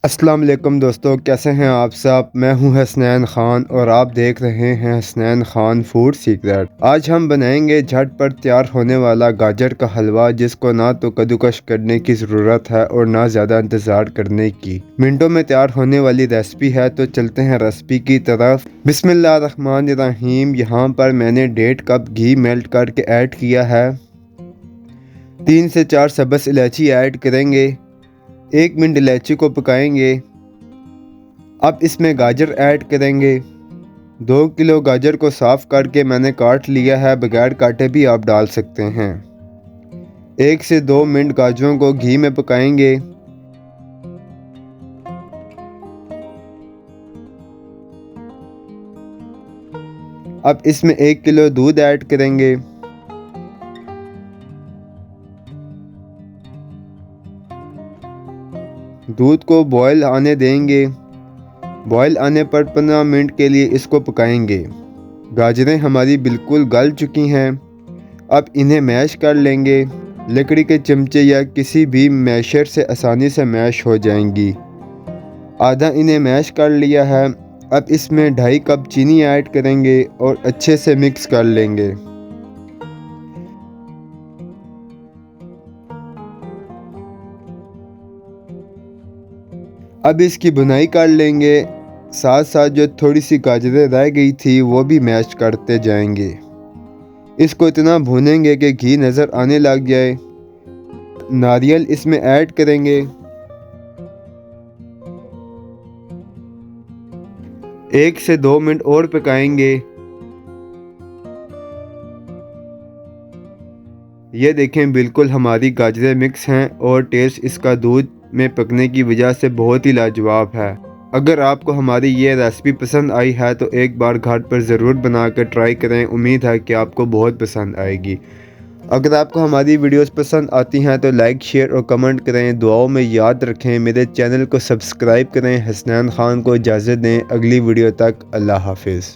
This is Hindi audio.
अस्सलाम वालेकुम दोस्तों, कैसे हैं आप सब। मैं हूं हसनैन ख़ान और आप देख रहे हैं हसनैन ख़ान फूड सीक्रेट। आज हम बनाएंगे झटपट तैयार होने वाला गाजर का हलवा, जिसको ना तो कद्दूकश करने की ज़रूरत है और ना ज़्यादा इंतज़ार करने की। मिनटों में तैयार होने वाली रेसिपी है, तो चलते हैं रेसिपी की तरफ। बिस्मिल्लाहिर्रहमानिर्रहीम। यहाँ पर मैंने 1.5 कप घी मेल्ट करके ऐड किया है। 3 से 4 सब्ज़ इलायची ऐड करेंगे। 1 मिनट इलायची को पकाएंगे। अब इसमें गाजर ऐड करेंगे। 2 किलो गाजर को साफ़ करके मैंने काट लिया है, बगैर काटे भी आप डाल सकते हैं। 1 से 2 मिनट गाजरों को घी में पकाएंगे। अब इसमें 1 किलो दूध ऐड करेंगे। दूध को बॉयल आने देंगे। बॉयल आने पर 15 मिनट के लिए इसको पकाएंगे। गाजरें हमारी बिल्कुल गल चुकी हैं। अब इन्हें मैश कर लेंगे। लकड़ी के चमचे या किसी भी मैशर से आसानी से मैश हो जाएंगी। आधा इन्हें मैश कर लिया है। अब इसमें 2.5 कप चीनी ऐड करेंगे और अच्छे से मिक्स कर लेंगे। अब इसकी भुनाई कर लेंगे। साथ साथ जो थोड़ी सी गाजरें रह गई थी वो भी मैश करते जाएंगे। इसको इतना भूनेंगे कि घी नज़र आने लग जाए। नारियल इसमें ऐड करेंगे। 1 से 2 मिनट और पकाएंगे। ये देखें, बिल्कुल हमारी गाजरें मिक्स हैं और टेस्ट इसका दूध में पकने की वजह से बहुत ही लाजवाब है। अगर आपको हमारी ये रेसिपी पसंद आई है तो एक बार घर पर ज़रूर बनाकर ट्राई करें। उम्मीद है कि आपको बहुत पसंद आएगी। अगर आपको हमारी वीडियोस पसंद आती हैं तो लाइक, शेयर और कमेंट करें। दुआओं में याद रखें। मेरे चैनल को सब्सक्राइब करें। हसनैन ख़ान को इजाज़त दें। अगली वीडियो तक अल्लाह हाफिज़।